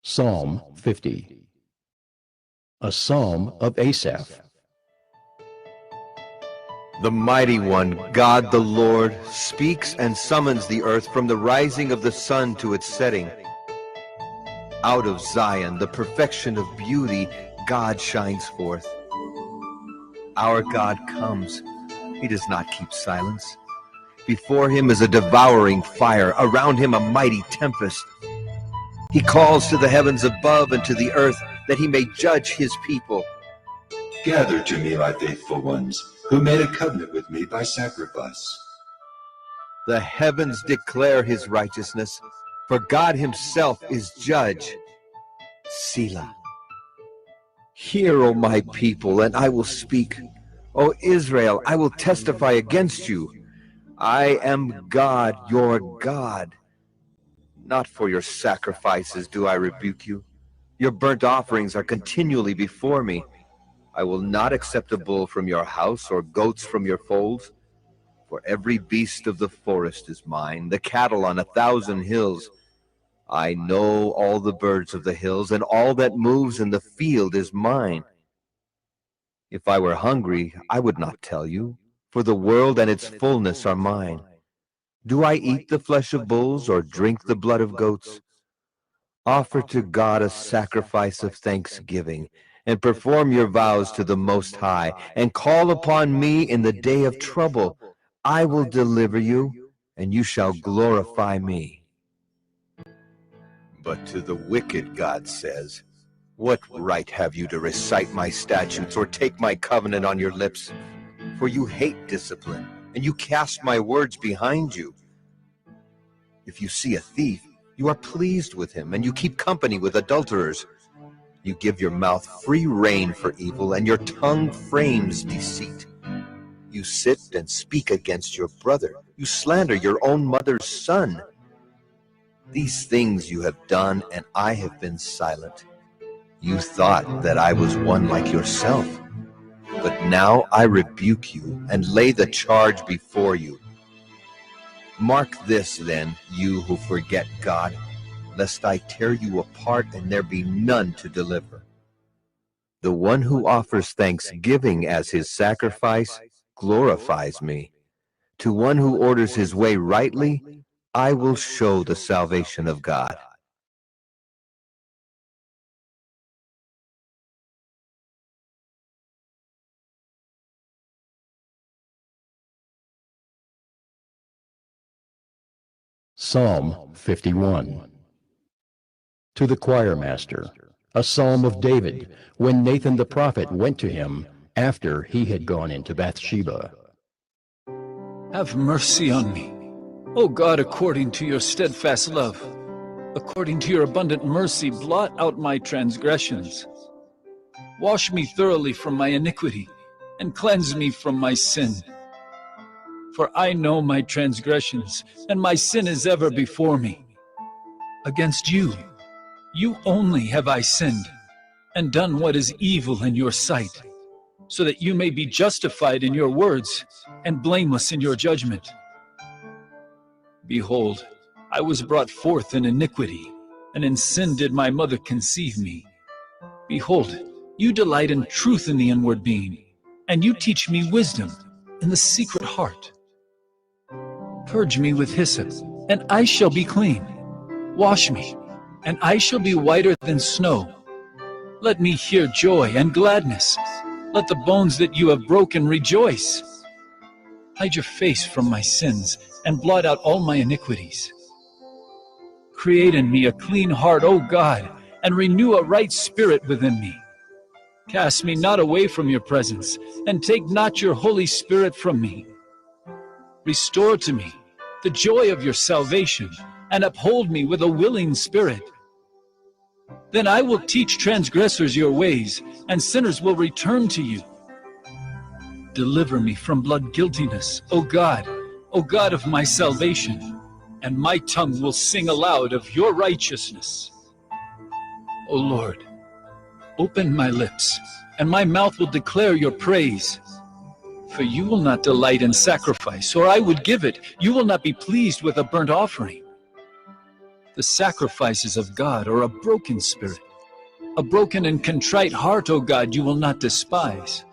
Psalm 50. A Psalm of Asaph. The Mighty One, God the Lord, speaks and summons the earth from the rising of the sun to its setting. Out of Zion, the perfection of beauty, God shines forth. Our God comes. He does not keep silence. Before him is a devouring fire, around him a mighty tempest. He calls to the heavens above and to the earth that he may judge his people. Gather to me, my faithful ones, who made a covenant with me by sacrifice. The heavens declare his righteousness, for God himself is judge. Selah. Hear, O my people, and I will speak. O Israel, I will testify against you. I am God, your God. Not for your sacrifices do I rebuke you. Your burnt offerings are continually before me. I will not accept a bull from your house or goats from your folds. For every beast of the forest is mine, the cattle on 1,000 hills. I know all the birds of the hills, and all that moves in the field is mine. If I were hungry, I would not tell you, for the world and its fullness are mine. Do I eat the flesh of bulls or drink the blood of goats? Offer to God a sacrifice of thanksgiving, and perform your vows to the Most High, and call upon me in the day of trouble. I will deliver you, and you shall glorify me. But to the wicked, God says, what right have you to recite my statutes or take my covenant on your lips? For you hate discipline, and you cast my words behind you. If you see a thief, you are pleased with him, and you keep company with adulterers. You give your mouth free rein for evil, and your tongue frames deceit. You sit and speak against your brother. You slander your own mother's son. These things you have done, and I have been silent. You thought that I was one like yourself. But now I rebuke you and lay the charge before you. Mark this, then, you who forget God, lest I tear you apart and there be none to deliver. The one who offers thanksgiving as his sacrifice glorifies me. To one who orders his way rightly, I will show the salvation of God. Psalm 51. To the choir master, a psalm of David, when Nathan the prophet went to him after he had gone into Bathsheba. Have mercy on me, O God, according to your steadfast love. According to your abundant mercy, blot out my transgressions. Wash me thoroughly from my iniquity, and cleanse me from my sin. For I know my transgressions, and my sin is ever before me. Against you only have I sinned, and done what is evil in your sight, so that you may be justified in your words, and blameless in your judgment. Behold, I was brought forth in iniquity, and in sin did my mother conceive me. Behold, you delight in truth in the inward being, and you teach me wisdom in the secret heart. Purge me with hyssop, and I shall be clean. Wash me, and I shall be whiter than snow. Let me hear joy and gladness. Let the bones that you have broken rejoice. Hide your face from my sins, and blot out all my iniquities. Create in me a clean heart, O God, and renew a right spirit within me. Cast me not away from your presence, and take not your Holy Spirit from me. Restore to me the joy of your salvation, and uphold me with a willing spirit. Then I will teach transgressors your ways, and sinners will return to you. Deliver me from blood guiltiness, O God of my salvation, and my tongue will sing aloud of your righteousness. O Lord, open my lips, and my mouth will declare your praise. For you will not delight in sacrifice, or I would give it. You will not be pleased with a burnt offering. The sacrifices of God are a broken spirit. A broken and contrite heart, O God, you will not despise.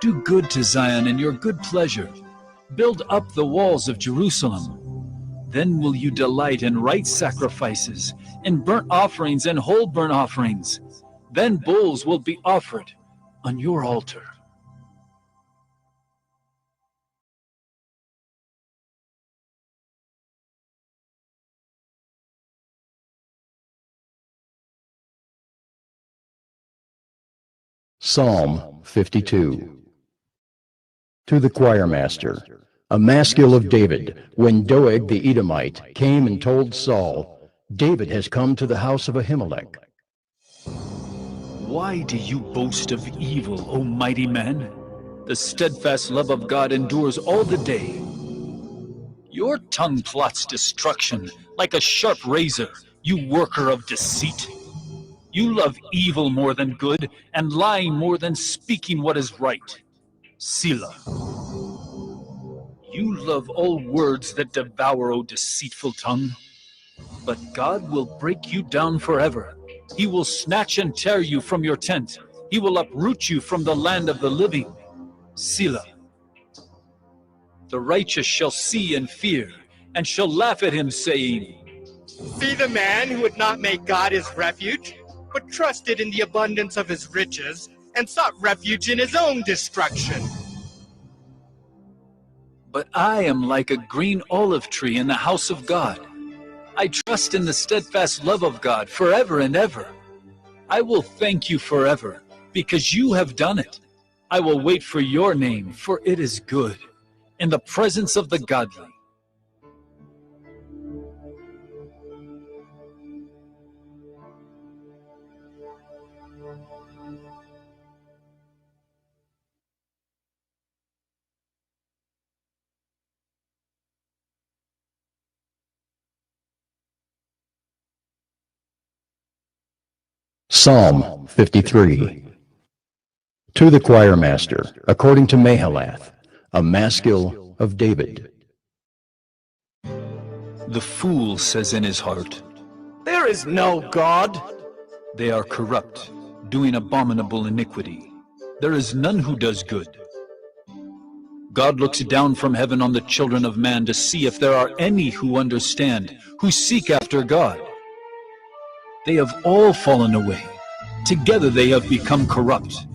Do good to Zion in your good pleasure. Build up the walls of Jerusalem. Then will you delight in right sacrifices, in burnt offerings and whole burnt offerings. Then bulls will be offered on your altar. Psalm 52. To the choirmaster, a maskil of David, when Doeg the Edomite came and told Saul, David has come to the house of Ahimelech. Why do you boast of evil, O mighty man? The steadfast love of God endures all the day. Your tongue plots destruction like a sharp razor, you worker of deceit. You love evil more than good, and lying more than speaking what is right. Selah. You love all words that devour, O deceitful tongue. But God will break you down forever. He will snatch and tear you from your tent. He will uproot you from the land of the living. Selah. The righteous shall see and fear, and shall laugh at him, saying, See the man who would not make God his refuge, but trusted in the abundance of his riches, and sought refuge in his own destruction. But I am like a green olive tree in the house of God. I trust in the steadfast love of God forever and ever. I will thank you forever, because you have done it. I will wait for your name, for it is good, in the presence of the godly. Psalm 53. To the choirmaster, according to Mahalath, a maskil of David. The fool says in his heart, There is no God. they are corrupt, doing abominable iniquity. There is none who does good. God looks down from heaven on the children of man to see if there are any who understand, who seek after God. They have all fallen away. Together they have become corrupt.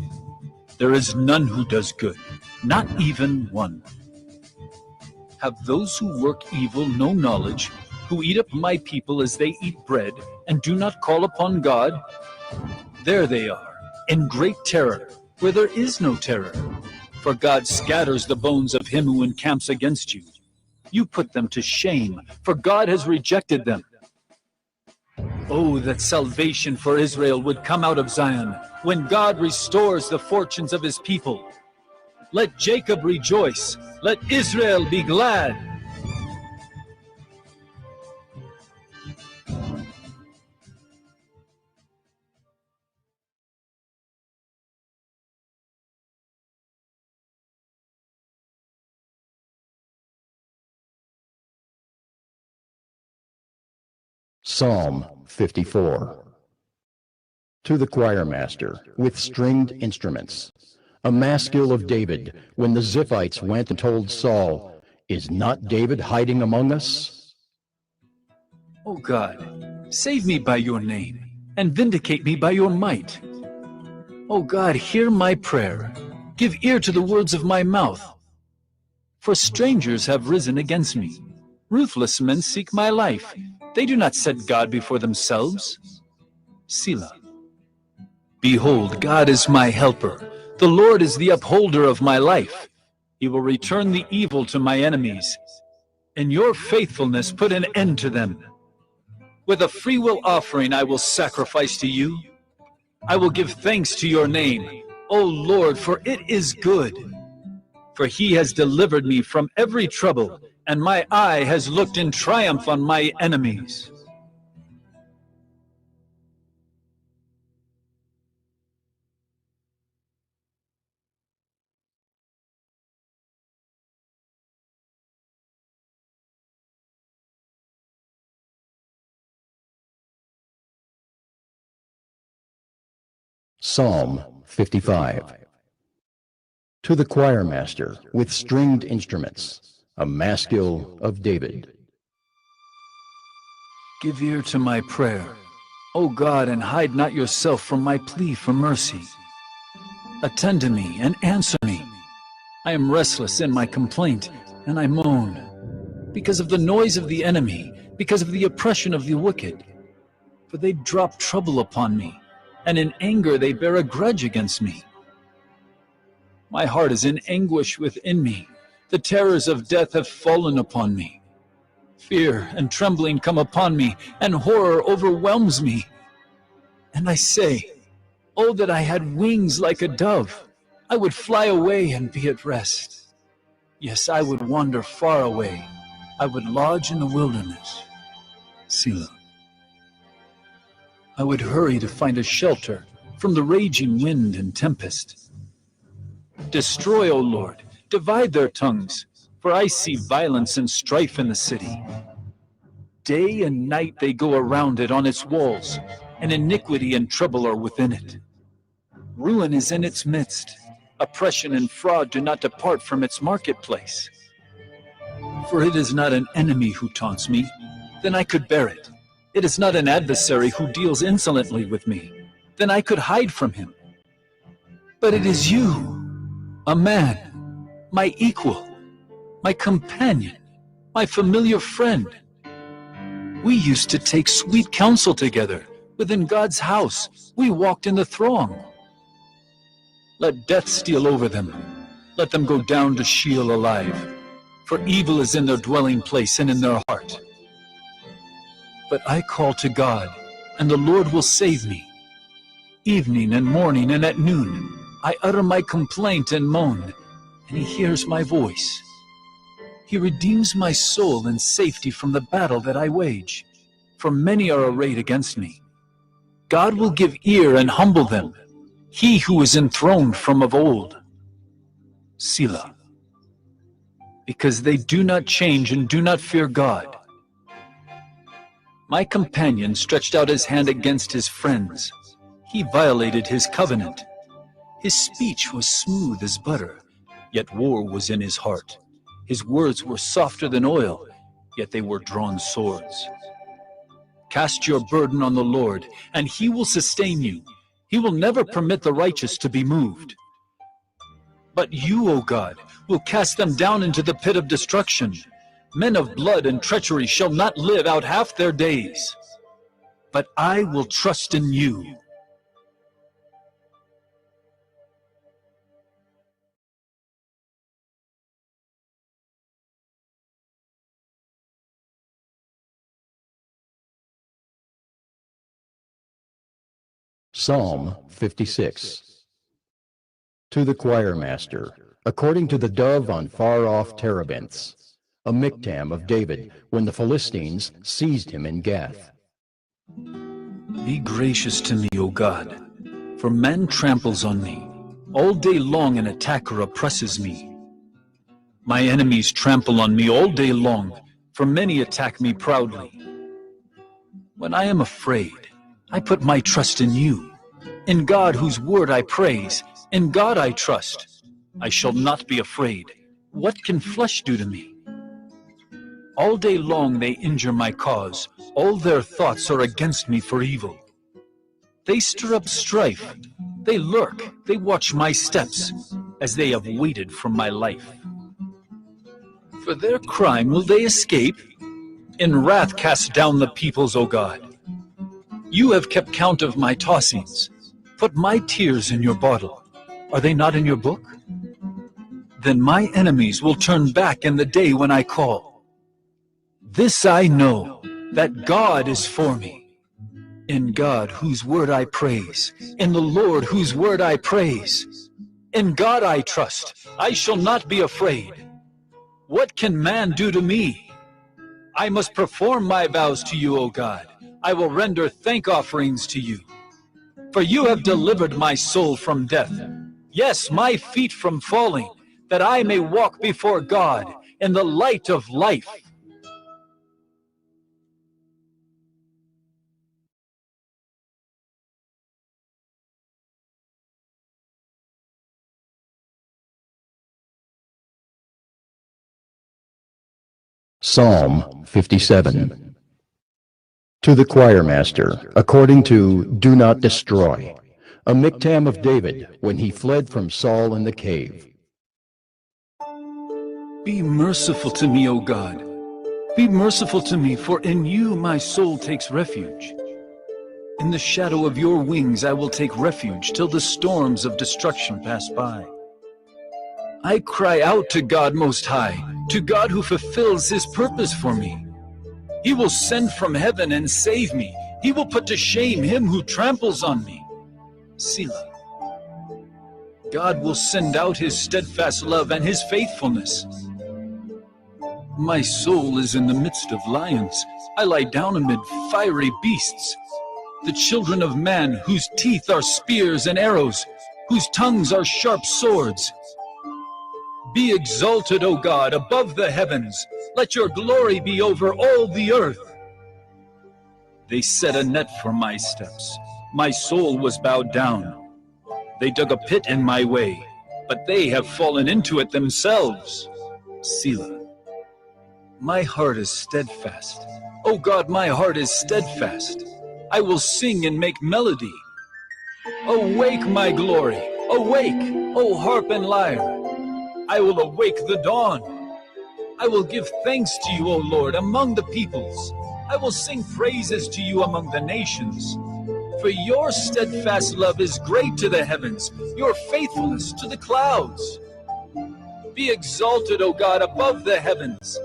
There is none who does good, not even one. Have those who work evil no knowledge, who eat up my people as they eat bread, and do not call upon God? There they are, in great terror, where there is no terror. For God scatters the bones of him who encamps against you. You put them to shame, for God has rejected them. Oh, that salvation for Israel would come out of Zion, when God restores the fortunes of his people. Let Jacob rejoice, let Israel be glad. Psalm 54. To the choirmaster, with stringed instruments, a maskil of David, when the Ziphites went and told Saul, Is not David hiding among us? O God, save me by your name, and vindicate me by your might. O God, hear my prayer. Give ear to the words of my mouth. For strangers have risen against me. Ruthless men seek my life. They do not set God before themselves. Selah. Behold, God is my helper. The Lord is the upholder of my life. He will return the evil to my enemies. In your faithfulness put an end to them. With a freewill offering I will sacrifice to you. I will give thanks to your name, O Lord, for it is good. For he has delivered me from every trouble, and my eye has looked in triumph on my enemies. Psalm 55. To the choir master with stringed instruments, a maskil of David. Give ear to my prayer, O God, and hide not yourself from my plea for mercy. Attend to me and answer me. I am restless in my complaint, and I moan, because of the noise of the enemy, because of the oppression of the wicked. For they drop trouble upon me, and in anger they bear a grudge against me. My heart is in anguish within me. The terrors of death have fallen upon me. Fear and trembling come upon me, and horror overwhelms me. And I say, oh, that I had wings like a dove. I would fly away and be at rest. Yes, I would wander far away. I would lodge in the wilderness. Selah. I would hurry to find a shelter from the raging wind and tempest. Destroy, O Lord, divide their tongues, for I see violence and strife in the city. Day and night they go around it on its walls, and iniquity and trouble are within it. Ruin is in its midst. Oppression and fraud do not depart from its marketplace. For it is not an enemy who taunts me, then I could bear it. It is not an adversary who deals insolently with me, then I could hide from him. But it is you, a man, my equal, my companion, my familiar friend. We used to take sweet counsel together. Within God's house, we walked in the throng. Let death steal over them. Let them go down to Sheol alive. For evil is in their dwelling place and in their heart. But I call to God, and the Lord will save me. Evening and morning and at noon, I utter my complaint and moan, and he hears my voice. He redeems my soul in safety from the battle that I wage, for many are arrayed against me. God will give ear and humble them, he who is enthroned from of old. Selah. Because they do not change and do not fear God. My companion stretched out his hand against his friends. He violated his covenant. His speech was smooth as butter, yet war was in his heart. His words were softer than oil, yet they were drawn swords. Cast your burden on the Lord, and he will sustain you. He will never permit the righteous to be moved. But you, O God, will cast them down into the pit of destruction. Men of blood and treachery shall not live out half their days. But I will trust in you. Psalm 56. To the choir master, according to the dove on far-off terebinths, a miktam of David, when the Philistines seized him in Gath. Be gracious to me, O God, for man tramples on me. All day long an attacker oppresses me. My enemies trample on me all day long, for many attack me proudly. When I am afraid, I put my trust in you. In God whose word I praise, in God I trust. I shall not be afraid. What can flesh do to me? All day long they injure my cause. All their thoughts are against me for evil. They stir up strife. They lurk. They watch my steps, as they have waited for my life. For their crime will they escape? In wrath cast down the peoples, O God. You have kept count of my tossings. Put my tears in your bottle. Are they not in your book? Then my enemies will turn back in the day when I call. This I know, that God is for me. In God whose word I praise, in the Lord whose word I praise. In God I trust, I shall not be afraid. What can man do to me? I must perform my vows to you, O God. I will render thank offerings to you. For you have delivered my soul from death, yes, my feet from falling, that I may walk before God in the light of life. Psalm 57. To the choirmaster, according to Do Not Destroy, a miktam of David when he fled from Saul in the cave. Be merciful to me, O God. Be merciful to me, for in you my soul takes refuge. In the shadow of your wings I will take refuge till the storms of destruction pass by. I cry out to God Most High, to God who fulfills His purpose for me. He will send from heaven and save me. He will put to shame him who tramples on me. Selah. God will send out His steadfast love and His faithfulness. My soul is in the midst of lions. I lie down amid fiery beasts. The children of man, whose teeth are spears and arrows, whose tongues are sharp swords. Be exalted, O God, above the heavens. Let your glory be over all the earth. They set a net for my steps. My soul was bowed down. They dug a pit in my way, but they have fallen into it themselves. Selah. My heart is steadfast. O God, my heart is steadfast. I will sing and make melody. Awake, my glory. Awake, O harp and lyre. I will awake the dawn. I will give thanks to you, O Lord, among the peoples. I will sing praises to you among the nations. For your steadfast love is great to the heavens, your faithfulness to the clouds. Be exalted, O God, above the heavens.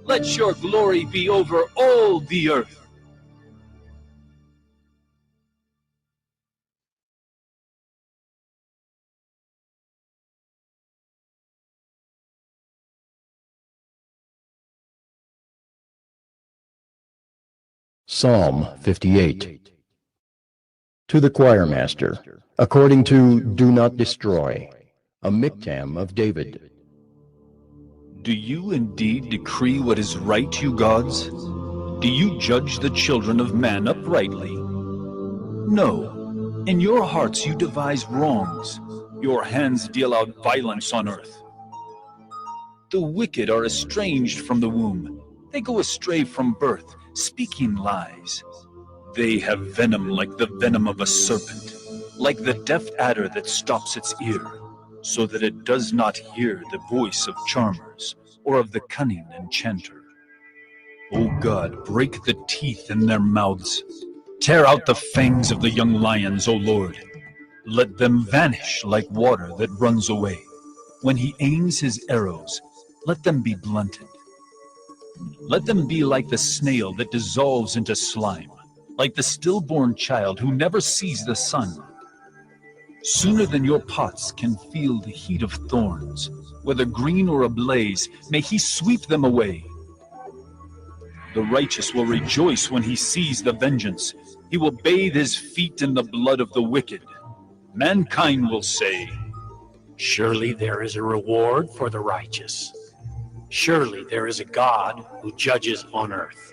Let your glory be over all the earth. Psalm 58. To the choirmaster, according to Do Not Destroy, a miktam of David. Do you indeed decree what is right, you gods? Do you judge the children of man uprightly? No. In your hearts you devise wrongs. Your hands deal out violence on earth. The wicked are estranged from the womb. They go astray from birth, speaking lies. They have venom like the venom of a serpent, like the deaf adder that stops its ear, so that it does not hear the voice of charmers or of the cunning enchanter. O God, break the teeth in their mouths. Tear out the fangs of the young lions, O Lord. Let them vanish like water that runs away. When he aims his arrows, let them be blunted. Let them be like the snail that dissolves into slime, like the stillborn child who never sees the sun. Sooner than your pots can feel the heat of thorns, whether green or ablaze, may he sweep them away. The righteous will rejoice when he sees the vengeance. He will bathe his feet in the blood of the wicked. Mankind will say, Surely there is a reward for the righteous. Surely there is a God who judges on earth.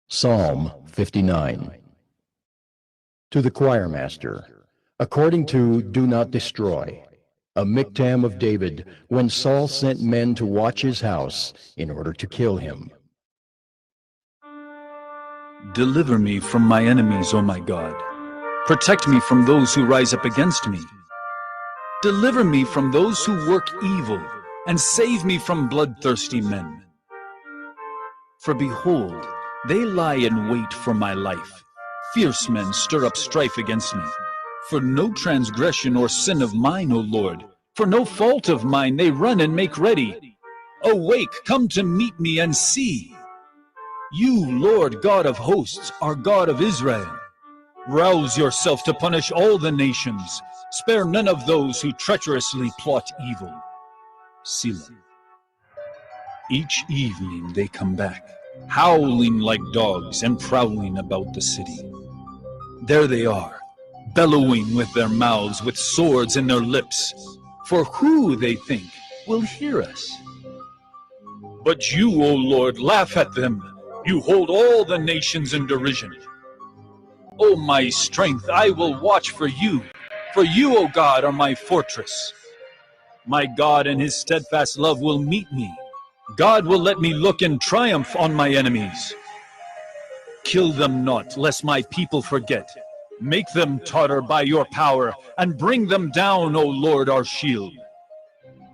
Psalm 59. To the choirmaster, according to Do Not Destroy, a miktam of David when Saul sent men to watch his house in order to kill him. Deliver me from my enemies, O my God. Protect me from those who rise up against me. Deliver me from those who work evil, and save me from bloodthirsty men. For behold, they lie in wait for my life. Fierce men stir up strife against me. For no transgression or sin of mine, O Lord, for no fault of mine they run and make ready. Awake, come to meet me and see. You, Lord God of hosts, are God of Israel. Rouse yourself to punish all the nations. Spare none of those who treacherously plot evil. Selah. Each evening they come back, howling like dogs and prowling about the city. There they are, bellowing with their mouths, with swords in their lips. For who, they think, will hear us? But you, O Lord, laugh at them. You hold all the nations in derision. O my strength, I will watch for you. For you, O God, are my fortress. My God in his steadfast love will meet me. God will let me look in triumph on my enemies. Kill them not, lest my people forget. Make them totter by your power, and bring them down, O Lord, our shield.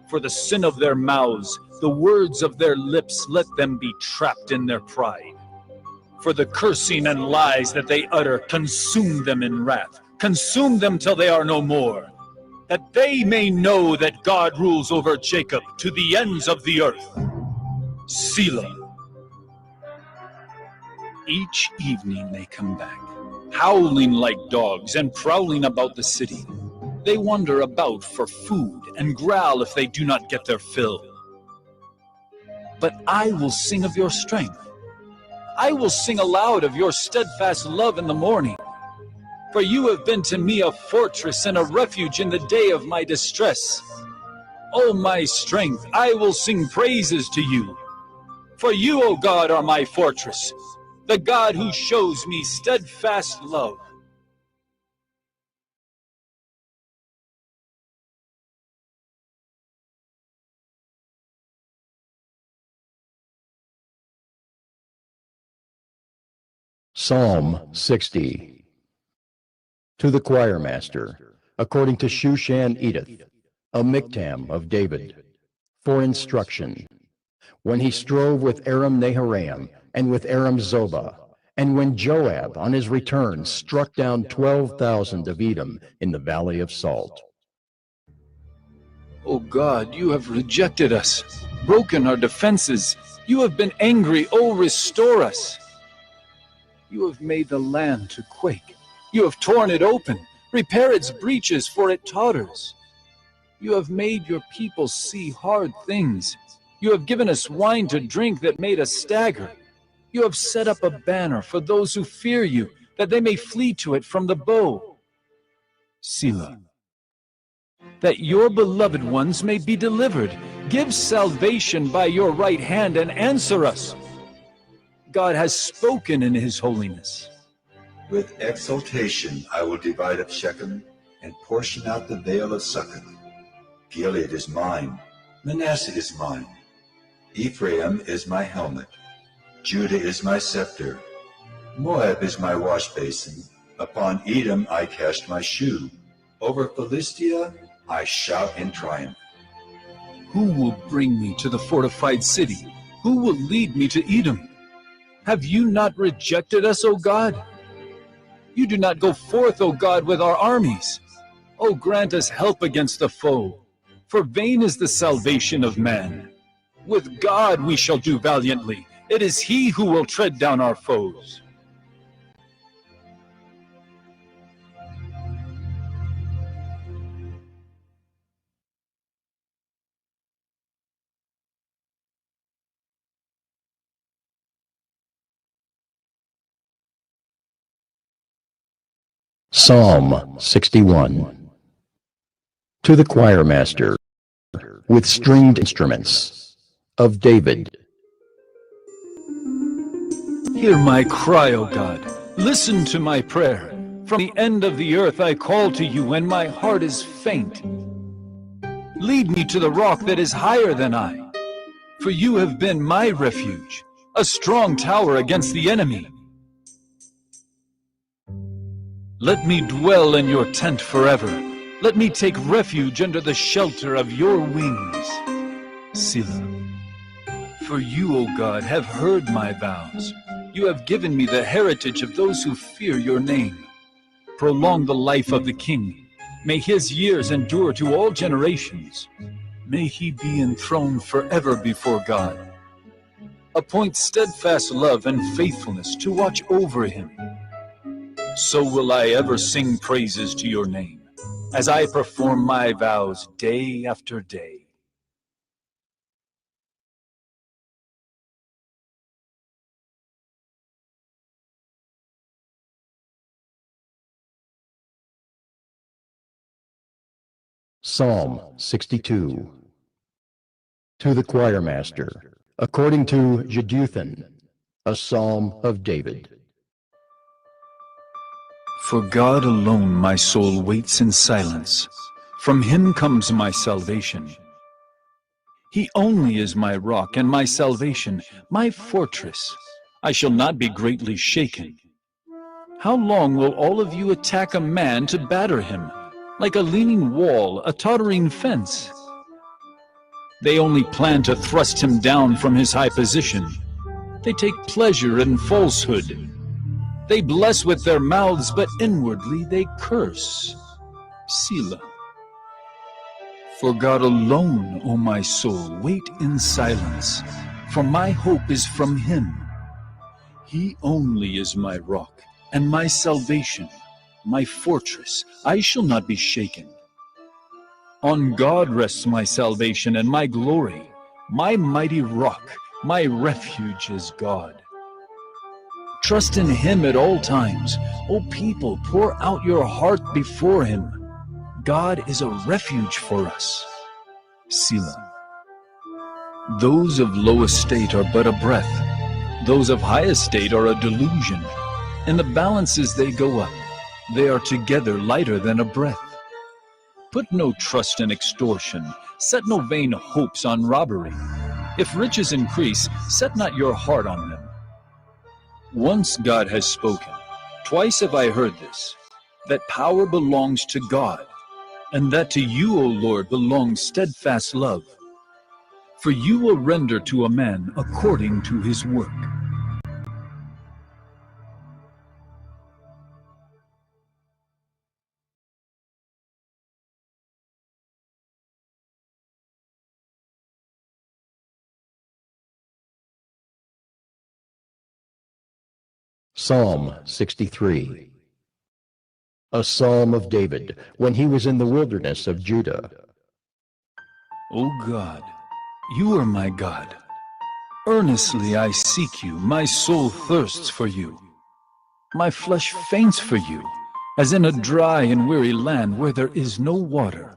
For the sin of their mouths, the words of their lips, let them be trapped in their pride. For the cursing and lies that they utter, consume them in wrath. Consume them till they are no more, that they may know that God rules over Jacob to the ends of the earth. Selah. Each evening they come back, howling like dogs and prowling about the city. They wander about for food and growl if they do not get their fill. But I will sing of your strength. I will sing aloud of your steadfast love in the morning. For you have been to me a fortress and a refuge in the day of my distress. O my strength, I will sing praises to you. For you, O God, are my fortress, the God who shows me steadfast love. Psalm 60. To the choir master, according to Shushan Edith, a miktam of David, for instruction, when he strove with Aram Naharaim and with Aram Zobah, and when Joab on his return struck down 12,000 of Edom in the valley of Salt. O God, you have rejected us, broken our defenses. You have been angry. O restore us. You have made the land to quake. You have torn it open. Repair its breaches, for it totters. You have made your people see hard things. You have given us wine to drink that made us stagger. You have set up a banner for those who fear you, that they may flee to it from the bow. Selah. That your beloved ones may be delivered. Give salvation by your right hand and answer us. God has spoken in his holiness. With exultation I will divide up Shechem and portion out the vale of Succoth. Gilead is mine, Manasseh is mine. Ephraim is my helmet, Judah is my scepter. Moab is my wash basin. Upon Edom I cast my shoe. Over Philistia I shout in triumph. Who will bring me to the fortified city? Who will lead me to Edom? Have you not rejected us, O God? You do not go forth, O God, with our armies. O grant us help against the foe, for vain is the salvation of man. With God we shall do valiantly. It is he who will tread down our foes. Psalm 61. To the choir master, with stringed instruments, of David. Hear my cry, O God. Listen to my prayer. From the end of the earth I call to you when my heart is faint. Lead me to the rock that is higher than I. For you have been my refuge, a strong tower against the enemy. Let me dwell in your tent forever. Let me take refuge under the shelter of your wings. Selah. For you, O God, have heard my vows. You have given me the heritage of those who fear your name. Prolong the life of the king. May his years endure to all generations. May he be enthroned forever before God. Appoint steadfast love and faithfulness to watch over him. So will I ever sing praises to your name, as I perform my vows day after day. Psalm 62. To the choir master, according to Jeduthun, a psalm of David. For God alone my soul waits in silence. From him comes my salvation. He only is my rock and my salvation, my fortress. I shall not be greatly shaken. How long will all of you attack a man to batter him, like a leaning wall, a tottering fence? They only plan to thrust him down from his high position. They take pleasure in falsehood. They bless with their mouths, but inwardly they curse. Selah. For God alone, O my soul, wait in silence, for my hope is from him. He only is my rock and my salvation, my fortress. I shall not be shaken. On God rests my salvation and my glory. My mighty rock, my refuge is God. Trust in him at all times. O people, pour out your heart before him. God is a refuge for us. Selah. Those of low estate are but a breath. Those of high estate are a delusion. In the balances they go up. They are together lighter than a breath. Put no trust in extortion. Set no vain hopes on robbery. If riches increase, set not your heart on them. Once God has spoken, twice have I heard this, that power belongs to God, and that to you, O Lord, belongs steadfast love. For you will render to a man according to his work. Psalm 63. A psalm of David when he was in the wilderness of Judah. O God, you are my God. Earnestly I seek you. My soul thirsts for you. My flesh faints for you, as in a dry and weary land where there is no water.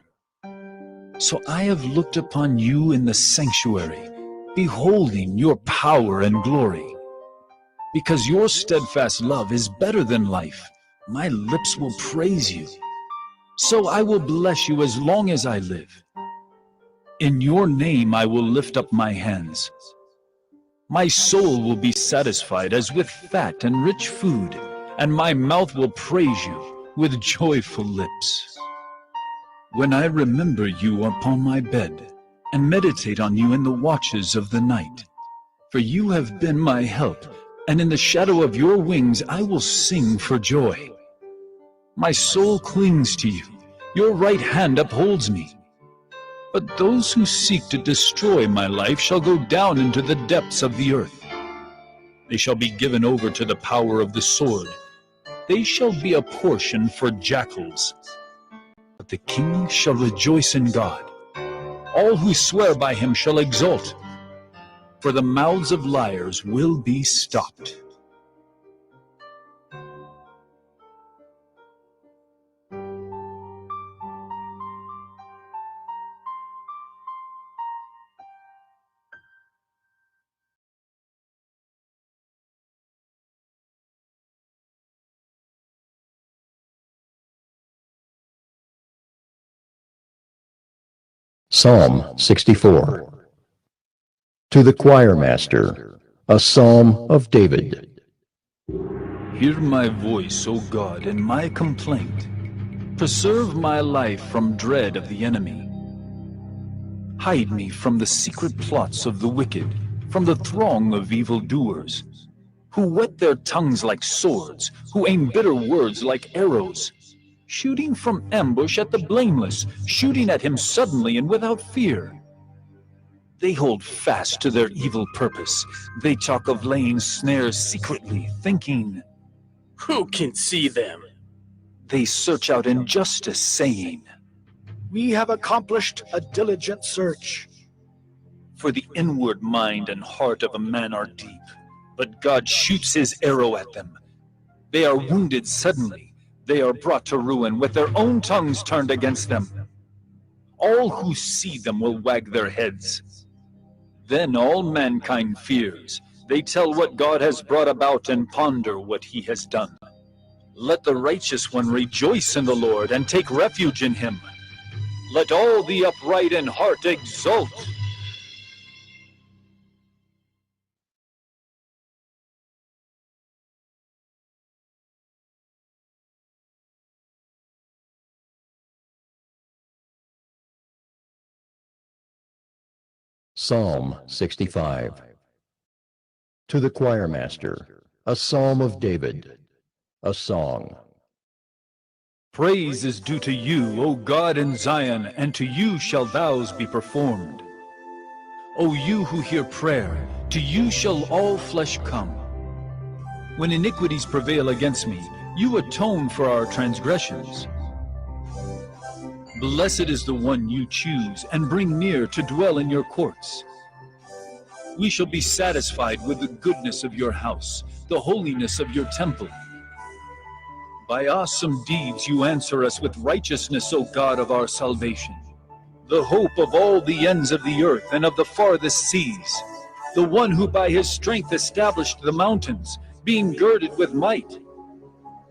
So I have looked upon you in the sanctuary, beholding your power and glory. Because your steadfast love is better than life, my lips will praise you. So I will bless you as long as I live. In your name I will lift up my hands. My soul will be satisfied as with fat and rich food, and my mouth will praise you with joyful lips. When I remember you upon my bed, and meditate on you in the watches of the night, for you have been my help, and in the shadow of your wings I will sing for joy. My soul clings to you, your right hand upholds me. But those who seek to destroy my life shall go down into the depths of the earth. They shall be given over to the power of the sword. They shall be a portion for jackals. But the king shall rejoice in God. All who swear by him shall exult, for the mouths of liars will be stopped. Psalm 64. To the choir master, a psalm of David. Hear my voice, O God, and my complaint. Preserve my life from dread of the enemy. Hide me from the secret plots of the wicked, from the throng of evildoers, who whet their tongues like swords, who aim bitter words like arrows, shooting from ambush at the blameless, shooting at him suddenly and without fear. They hold fast to their evil purpose. They talk of laying snares secretly, thinking, Who can see them? they search out injustice, saying, We have accomplished a diligent search. For the inward mind and heart of a man are deep, but God shoots his arrow at them. They are wounded suddenly. They are brought to ruin with their own tongues turned against them. All who see them will wag their heads. Then all mankind fears. They tell what God has brought about and ponder what he has done. Let the righteous one rejoice in the Lord and take refuge in him. Let all the upright in heart exult. Psalm 65. To the choir master, a psalm of David, a song. Praise is due to you, O God in Zion, and to you shall vows be performed. O you who hear prayer, to you shall all flesh come. When iniquities prevail against me, you atone for our transgressions. Blessed is the one you choose and bring near to dwell in your courts. We shall be satisfied with the goodness of your house, the holiness of your temple. By awesome deeds you answer us with righteousness, O God of our salvation, the hope of all the ends of the earth and of the farthest seas, the one who by his strength established the mountains, being girded with might,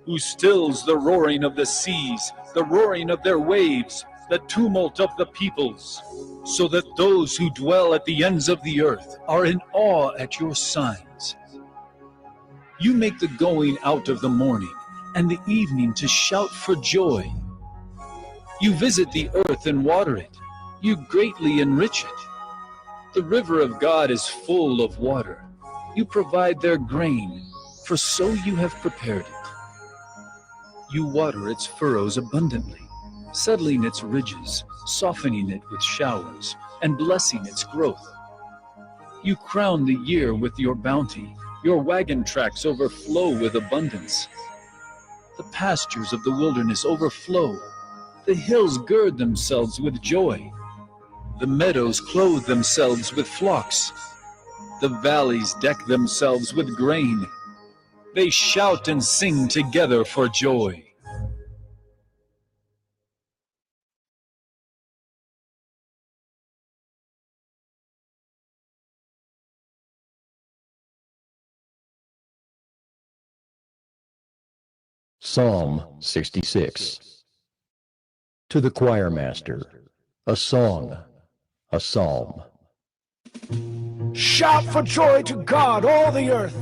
who stills the roaring of the seas, the roaring of their waves, the tumult of the peoples, so that those who dwell at the ends of the earth are in awe at your signs. You make the going out of the morning and the evening to shout for joy. You visit the earth and water it. You greatly enrich it. The river of God is full of water. You provide their grain, for so you have prepared it. You water its furrows abundantly, settling its ridges, softening it with showers, and blessing its growth. You crown the year with your bounty. Your wagon tracks overflow with abundance. The pastures of the wilderness overflow. The hills gird themselves with joy. The meadows clothe themselves with flocks. The valleys deck themselves with grain. They shout and sing together for joy. Psalm 66. To the choir master, a song, a psalm. Shout for joy to God, all the earth.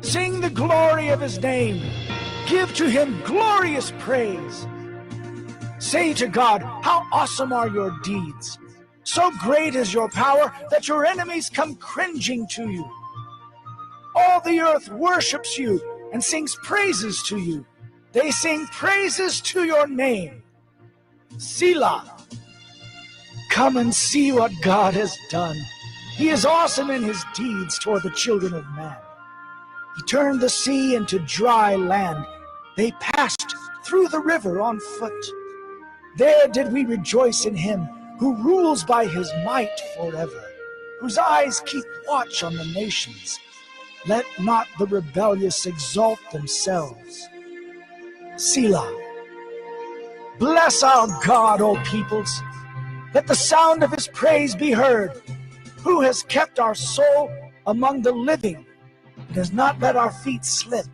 Sing the glory of his name. Give to him glorious praise. Say to God, how awesome are your deeds. So great is your power that your enemies come cringing to you. All the earth worships you and sings praises to you. They sing praises to your name. Selah. Come and see what God has done. He is awesome in his deeds toward the children of man. He turned the sea into dry land. They passed through the river on foot. There did we rejoice in him who rules by his might forever, whose eyes keep watch on the nations. Let not the rebellious exalt themselves. Selah. Bless our God, O peoples. Let the sound of his praise be heard, who has kept our soul among the living and has not let our feet slip.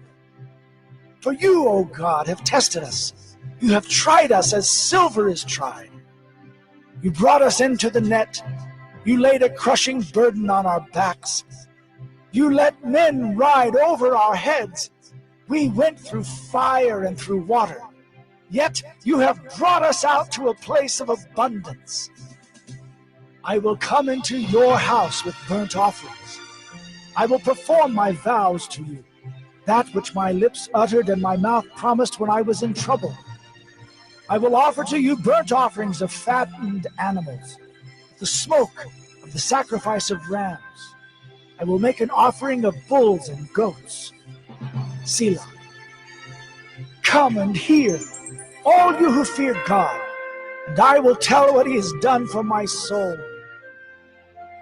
For you, O God, have tested us. You have tried us as silver is tried. You brought us into the net. You laid a crushing burden on our backs. You let men ride over our heads. We went through fire and through water. Yet you have brought us out to a place of abundance. I will come into your house with burnt offerings. I will perform my vows to you, that which my lips uttered and my mouth promised when I was in trouble. I will offer to you burnt offerings of fattened animals, the smoke of the sacrifice of rams. I will make an offering of bulls and goats. Selah. Come and hear, all you who fear God, and I will tell what he has done for my soul.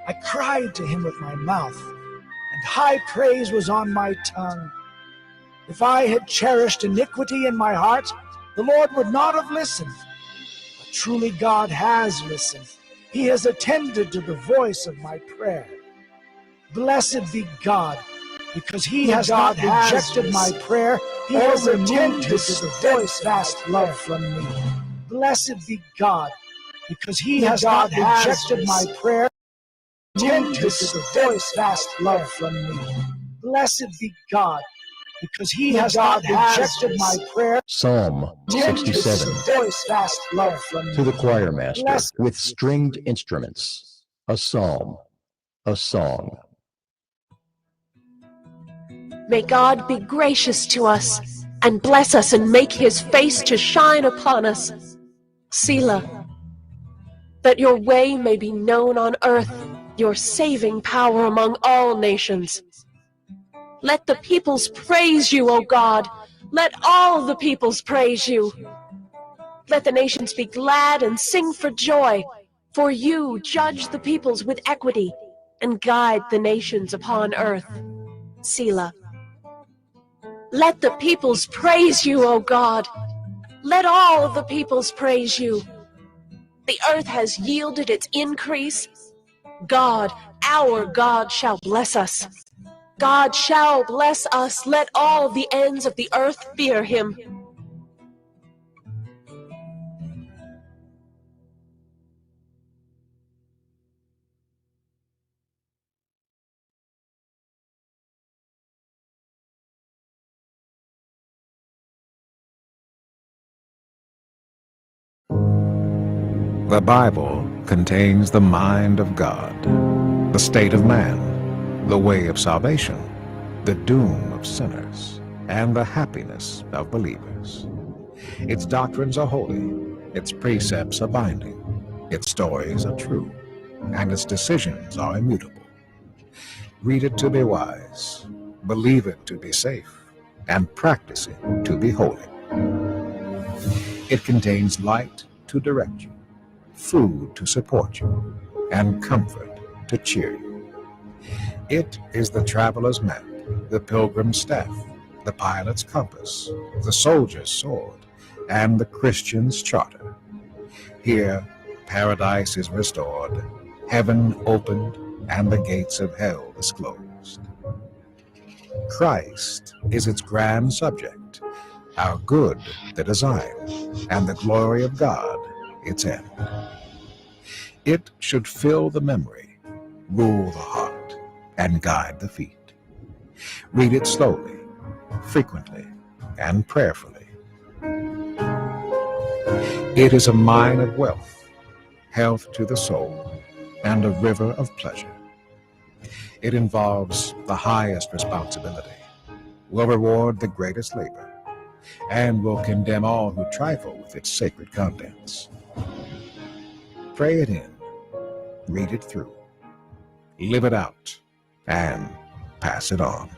I cried to him with my mouth, and high praise was on my tongue. If I had cherished iniquity in my heart, the Lord would not have listened. But truly God has listened. He has attended to the voice of my prayer. Blessed be God, because he has not rejected my prayer. He has removed his steadfast love from me. Blessed be God, because he has not rejected my prayer. Removed his steadfast love from me. Blessed be God, because he has not rejected my prayer. Psalm 67. Steadfast love from me. To the choir master with stringed instruments, a psalm, a song. May God be gracious to us, and bless us, and make his face to shine upon us. Selah. That your way may be known on earth, your saving power among all nations. Let the peoples praise you, O God. Let all the peoples praise you. Let the nations be glad and sing for joy, for you judge the peoples with equity and guide the nations upon earth. Selah. Let the peoples praise you, O God. Let all the peoples praise you. The earth has yielded its increase. God, our God, shall bless us. God shall bless us. Let all the ends of the earth fear him. The Bible contains the mind of God, the state of man, the way of salvation, the doom of sinners, and the happiness of believers. Its doctrines are holy, its precepts are binding, its stories are true, and its decisions are immutable. Read it to be wise, believe it to be safe, and practice it to be holy. It contains light to direct you, food to support you, and comfort to cheer you. It is the traveler's map, the pilgrim's staff, the pilot's compass, the soldier's sword, and the Christian's charter. Here, paradise is restored, heaven opened, and the gates of hell disclosed. Christ is its grand subject, our good the design, and the glory of God its end. It should fill the memory, rule the heart, and guide the feet. Read it slowly, frequently, and prayerfully. It is a mine of wealth, health to the soul, and a river of pleasure. It involves the highest responsibility, will reward the greatest labor, and will condemn all who trifle with its sacred contents. Pray it in, read it through, live it out, and pass it on.